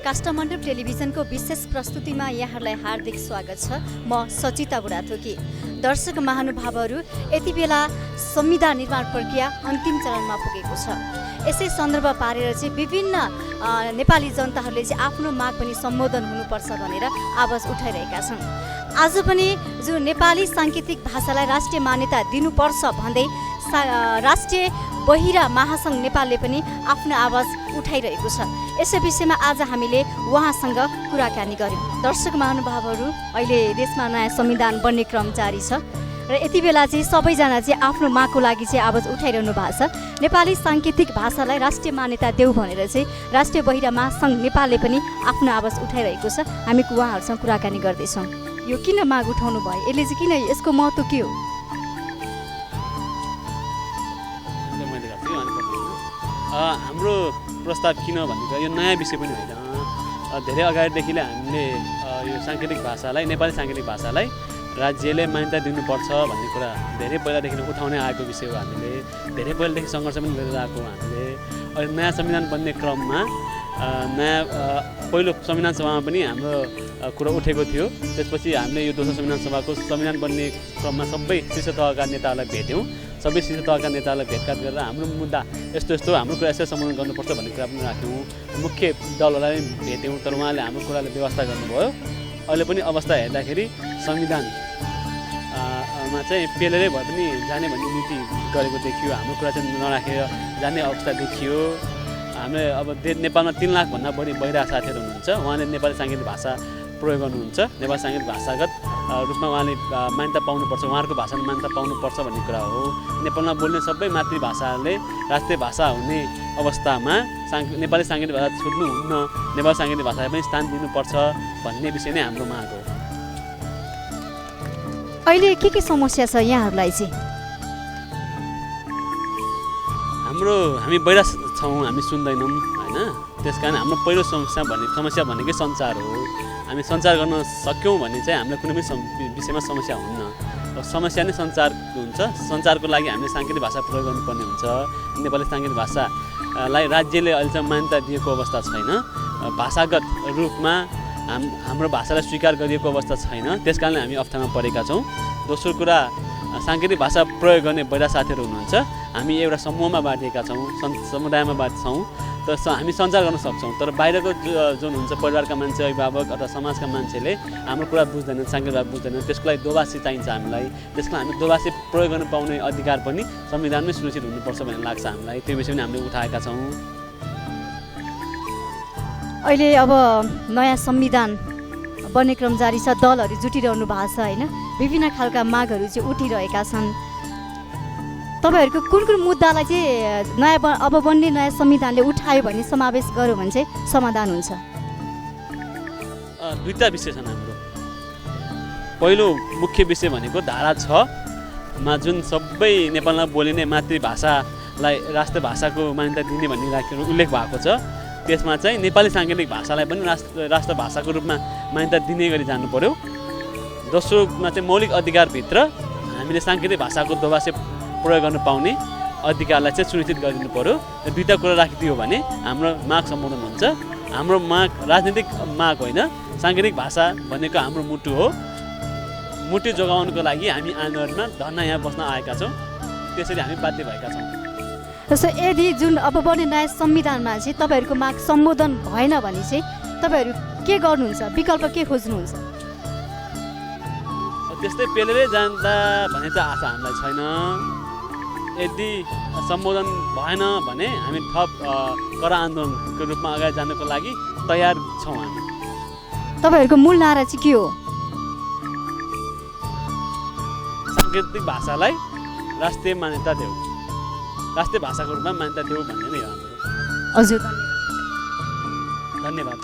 काष्ठमण्डप टेलिभिजनको विशेष प्रस्तुतिमा यहाँहरूलाई हार्दिक स्वागत छ। म सचिता बुढाथोकी। दर्शक महानुभावहरू, यति बेला संविधान निर्माण प्रक्रिया अन्तिम चरणमा पुगेको छ। यसै सन्दर्भ पारेर चाहिँ विभिन्न नेपाली जनताहरूले चाहिँ आफ्नो माग पनि सम्बोधन हुनुपर्छ भनेर आवाज उठाइरहेका छन्। आज पनि जो नेपाली साङ्केतिक भाषालाई राष्ट्रिय मान्यता दिनुपर्छ भन्दै राष्ट्रिय बहिरा महासङ्घ नेपालले पनि आफ्नो आवाज उठाइरहेको छ। यसै विषयमा आज हामीले उहाँसँग कुराकानी गऱ्यौँ। दर्शक महानुभावहरू, अहिले देशमा नयाँ संविधान बन्ने क्रम जारी छ र यति बेला चाहिँ सबैजना चाहिँ आफ्नो मागको लागि चाहिँ आवाज उठाइरहनु भएको छ। नेपाली साङ्केतिक भाषालाई राष्ट्रिय मान्यता देऊ भनेर चाहिँ राष्ट्रिय बहिरा महासङ्घ नेपालले पनि आफ्नो आवाज उठाइरहेको छ। हामी उहाँहरूसँग कुराकानी गर्दैछौँ। यो किन माग उठाउनु भयो? यसले चाहिँ किन, यसको महत्त्व के हो? हाम्रो प्रस्ताव किन भनेको यो नयाँ विषय पनि होइन। धेरै अगाडिदेखिले हामीले यो साङ्केतिक भाषालाई, नेपाली साङ्केतिक भाषालाई राज्यले मान्यता दिनुपर्छ भन्ने कुरा धेरै पहिलादेखि उठाउने आएको विषय हो। हामीले धेरै पहिलादेखि सङ्घर्ष पनि गरेर आएको हामीले। अहिले नयाँ संविधान बन्ने क्रममा नयाँ पहिलो संविधान सभामा पनि हाम्रो कुरा उठेको थियो। त्यसपछि हामीले यो दोस्रो संविधान सभाको संविधान बन्ने क्रममा सबै शीर्ष तहका नेताहरूलाई भेट्यौँ। सबै शीर्ष तहका नेतालाई भेटघाट गरेर हाम्रो मुद्दा यस्तो यस्तो हाम्रो कुरा यसरी सम्बोधन गर्नुपर्छ भन्ने कुरा पनि राख्यौँ। मुख्य दलहरूलाई भेट्यौँ, तर उहाँले हाम्रो कुराले व्यवस्था गर्नुभयो। अहिले पनि अवस्था हेर्दाखेरि संविधानमा चाहिँ पेलेरै भए पनि जाने भन्ने नीति गरेको देखियो। हाम्रो कुरा चाहिँ नराखेर जाने अवस्था देखियो। हामीले अब नेपालमा 3 लाखभन्दा बढी बहिरा साथीहरू हुनुहुन्छ। उहाँले नेपाली साङ्केतिक भाषा प्रयोग गर्नुहुन्छ। नेपाली साङ्केतिक भाषागत रूपमा उहाँले मान्यता पाउनुपर्छ, उहाँहरूको भाषाले मान्यता पाउनुपर्छ भन्ने कुरा हो। नेपालमा बोल्ने सबै मातृभाषाले राष्ट्रिय भाषा हुने अवस्थामा नेपाली साङ्केतिक भाषा छुट्नुहुन्न, नेपाली साङ्केतिक भाषालाई पनि स्थान दिनुपर्छ भन्ने विषय नै हाम्रो माग हो। अहिले के समस्या छ यहाँहरूलाई चाहिँ? हामी बहिरा छौँ, हामी सुन्दैनौँ होइन। त्यस कारण हाम्रो पहिलो समस्या भनेकै सञ्चार हो। हामी सञ्चार गर्न सक्यौँ भने चाहिँ हामीलाई कुनै पनि विषयमा समस्या हुन्न। समस्या नै सञ्चार हुन्छ। सञ्चारको लागि हामीले साङ्केतिक भाषा प्रयोग गर्नुपर्ने हुन्छ। नेपाली साङ्केतिक भाषालाई राज्यले अहिलेसम्म मान्यता दिएको अवस्था छैन। भाषागत रूपमा हाम्रो भाषालाई स्वीकार गरिएको अवस्था छैन। त्यस कारणले हामी अप्ठ्यारोमा परेका छौँ। दोस्रो कुरा, साङ्केतिक भाषा प्रयोग गर्ने बहिरा साथीहरू हुनुहुन्छ। हामी एउटा समूहमा बाँडिएका छौँ, समुदायमा छौँ, तर हामी सञ्चार गर्न सक्छौँ। तर बाहिरको जुन हुन्छ परिवारका मान्छे, अभिभावक अथवा समाजका मान्छेले हाम्रो कुरा बुझ्दैनन्, साङ्केतिक भाषा बुझ्दैनन्। त्यसको लागि दोभाषी चाहिन्छ हामीलाई। त्यसको लागि हामी दोभाषी प्रयोग गर्न पाउने अधिकार पनि संविधानमै सुनिश्चित हुनुपर्छ भन्ने लाग्छ हामीलाई। त्यो विषय पनि हामीले उठाएका छौँ। अहिले अब नयाँ संविधान बन्ने क्रम जारी छ, दलहरू जुटिरहनु भएको छ होइन। विभिन्न खालका मागहरू चाहिँ उठिरहेका छन्। तपाईँहरूको कुन मुद्दालाई चाहिँ अब बन्ने नयाँ संविधानले उठायो भने, समावेश गर्यो भने चाहिँ समाधान हुन्छ? दुईवटा विषय छन् हाम्रो। पहिलो मुख्य विषय भनेको धारा 6 मा जुन सबै नेपालमा बोलिने मातृभाषालाई राष्ट्रिय भाषाको मान्यता दिने भन्ने उल्लेख भएको छ। त्यसमा चाहिँ नेपाली साङ्केतिक भाषालाई पनि राष्ट्र भाषाको रूपमा मान्यता दिने गरी जानु पर्यो। दोस्रोमा चाहिँ मौलिक अधिकारभित्र हामीले साङ्केतिक भाषाको दोभाषी प्रयोग गर्न पाउने अधिकारलाई चाहिँ सुनिश्चित गरिदिनु पर्यो। यो दुईवटा कुरा राखिदियो भने हाम्रो माग सम्बोधन हुन्छ। हाम्रो माग राजनीतिक माग होइन। साङ्केतिक भाषा भनेको हाम्रो मुटु हो। मुटु जोगाउनको लागि हामी आन्दोलनमा धर्ना यहाँ बस्न आएका छौँ। त्यसरी हामी बाध्य भएका छौँ। जस्तो यदि जुन अब बन्ने नयाँ संविधानमा चाहिँ तपाईँहरूको माग सम्बोधन भएन भने चाहिँ तपाईँहरू के गर्नुहुन्छ? विकल्प के खोज्नुहुन्छ? त्यस्तै पेलेरै जान्दा भन्ने चाहिँ आशा हामीलाई छैन। यदि सम्बोधन भएन भने हामी थप कडा आन्दोलनको रूपमा अगाडि जानको लागि तयार छौँ। हामी तपाईँहरूको मूल नारा चाहिँ के हो? साङ्केतिक भाषालाई राष्ट्रिय मान्यता देऊ, राष्ट्रिय भाषाको रूपमा मान्यता देऊ भन्ने नै हो हाम्रो। हजुर, धन्यवाद।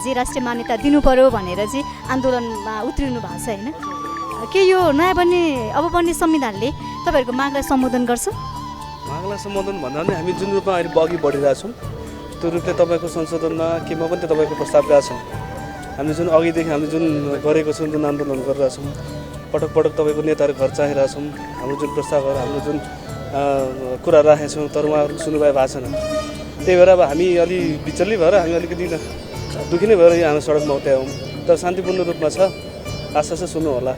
चाहिँ राष्ट्रिय मान्यता दिनु पर्यो भनेर चाहिँ आन्दोलनमा उत्रिनु भएको छ होइन? के यो नयाँ बन्ने अब बन्ने संविधानले तपाईँहरूको मागलाई सम्बोधन गर्छ? मागलाई सम्बोधन भन्दा पनि हामी जुन रूपमा अहिले अघि बढिरहेछौँ त्यो रूपले तपाईँको संशोधनमा केमा पनि तपाईँको प्रस्ताव गएको छौँ। हामी जुन अघिदेखि हामी जुन गरेको छौँ, जुन आन्दोलन गरिरहेछौँ, पटक पटक तपाईँको नेताहरू घर चाहिरहेछौँ, हाम्रो जुन प्रस्तावहरू हाम्रो जुन कुरा राखेका छौँ तर उहाँहरूको सुनवाई भएको छैन। त्यही भएर अब हामी अलि विचल्ली भएर हामी अलिकति दुःखी नै भएर यो हाम्रो सडकमा उठायौँ। तर शान्तिपूर्ण रूपमा छ, आशा छ सुन्नु होला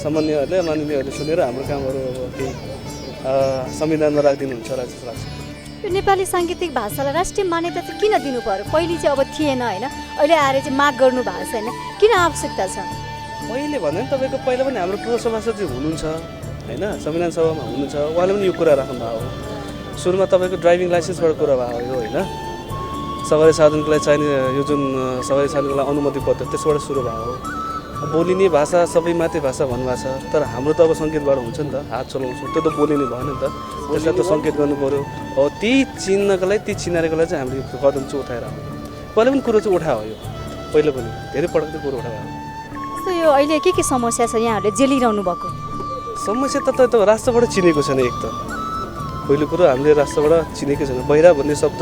सामान्यहरूले माननीयहरूले सुनेर हाम्रो कामहरू अब केही संविधानमा राखिदिनुहुन्छ होला जस्तो लाग्छ। यो नेपाली साङ्गीतिक भाषालाई राष्ट्रिय मान्यता चाहिँ किन दिनु पर्यो? पहिले चाहिँ अब थिएन होइन, अहिले आएर चाहिँ माग गर्नु भएको छ होइन, किन आवश्यकता छ? पहिले भन्दा पनि तपाईँको पहिला पनि हाम्रो पूर्व सभासद हुनुहुन्छ होइन, संविधान सभामा हुनुहुन्छ, उहाँले पनि यो कुरा राख्नु भएको हो। सुरुमा तपाईँको ड्राइभिङ लाइसेन्सबाट कुरा भएको हो होइन, सवारी साधनको लागि चाहिने यो जुन सवारी साधनको लागि अनुमति पत्र त्यसबाट सुरु भएको हो। बोलिने भाषा सबै मातृभाषा भन्नुभएको छ, तर हाम्रो त अब सङ्केतबाट हुन्छ नि त, हात चलाउँछौँ त्यो त बोलिने भएन नि त, त्यसलाई त सङ्केत गर्नु पऱ्यो। हो ती चिन्हको लागि ती चिनारीको लागि चाहिँ हामीले कदम चाहिँ उठाएर आयो। पहिले पनि कुरो चाहिँ उठायो यो, पहिले पनि धेरै पटक चाहिँ कुरो उठायो। जस्तो यो अहिले के समस्या छ यहाँहरूले जेलिरहनु भएको? समस्या त राष्ट्रबाट चिनेको छैन। एक त पहिलो कुरो हामीले राष्ट्रबाट चिनेकै छैन। बहिरा भन्ने शब्द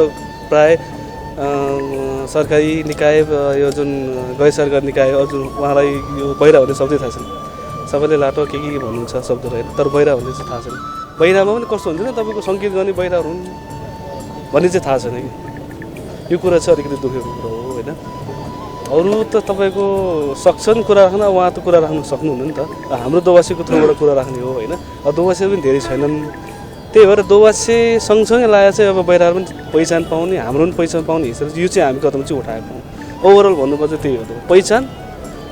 प्राय सरकारी निकाय यो जुन गैर सरकारी निकाय जुन उहाँलाई यो बहिरा भन्ने शब्दै थाहा छैन। सबैले लाटो के भन्नुहुन्छ शब्दहरू होइन, तर बहिरा भन्ने चाहिँ थाहा छैन। बहिरामा पनि कस्तो हुन्छ नि तपाईँको सङ्केत गर्ने बहिराहरू हुन् भन्ने चाहिँ थाहा छैन कि। यो कुरा चाहिँ अलिकति दुखेको कुरो हो होइन। अरू त तपाईँको सक्छन् कुरा राख्न, उहाँ त कुरा राख्नु सक्नुहुन्न नि त। हाम्रो दोवासीको थ्रुबाट कुरा राख्ने हो होइन। दोवासी पनि धेरै छैनन्, त्यही भएर दोवासी सँगसँगै लागेर चाहिँ अब बहिराहरू पनि पहिचान पाउने, हाम्रो पनि पहिचान पाउने हिसाबले यो चाहिँ हामी कदम चाहिँ उठाएको हौँ। ओभरअल भन्नुपर्दा त्यही हो, पहिचान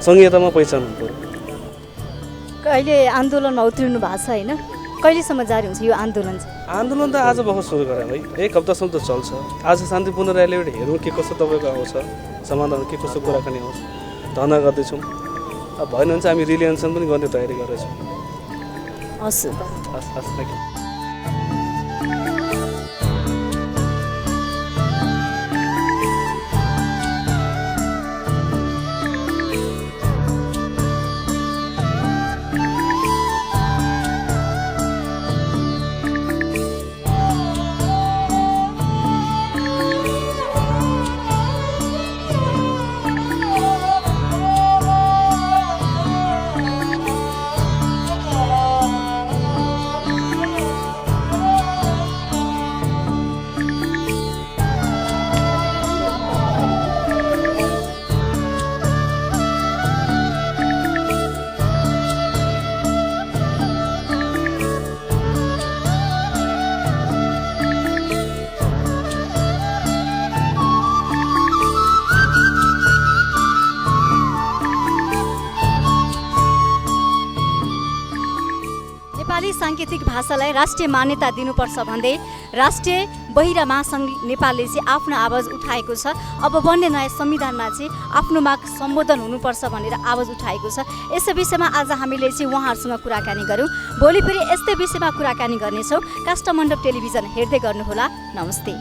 संहितामा पहिचान हुनु पऱ्यो। अहिले आन्दोलनमा उत्रिनु भएको छ होइन, कहिलेसम्म जारी हुन्छ यो आन्दोलन चाहिँ? आन्दोलन त आज भर्खर सुरु गरे है, एक हप्तासम्म त चल्छ। आज शान्तिपूर्ण र्यालीबाट हेरौँ के कस्तो तपाईँको आउँछ समाधान, के कस्तो कुराकानी आउँछ, धर्ना गर्दैछौँ। अब भएन भने चाहिँ हामी रिलियन्सन पनि गर्ने तयारी गरेछौँ। हस् हस् हस् थ्याङ्क यू। नेपाली साङ्गीतिक भाषालाई राष्ट्रिय मान्यता दिनुपर्छ भन्दै राष्ट्रिय बहिरा महासङ्घ नेपालले चाहिँ आफ्नो आवाज उठाएको छ। अब बन्ने नयाँ संविधानमा चाहिँ आफ्नो माग सम्बोधन हुनुपर्छ भनेर आवाज उठाएको छ। यसै विषयमा आज हामीले चाहिँ उहाँहरूसँग कुराकानी गऱ्यौँ। भोलि फेरि यस्तै विषयमा कुराकानी गर्नेछौँ। काष्ठमण्डप टेलिभिजन हेर्दै गर्नुहोला। नमस्ते।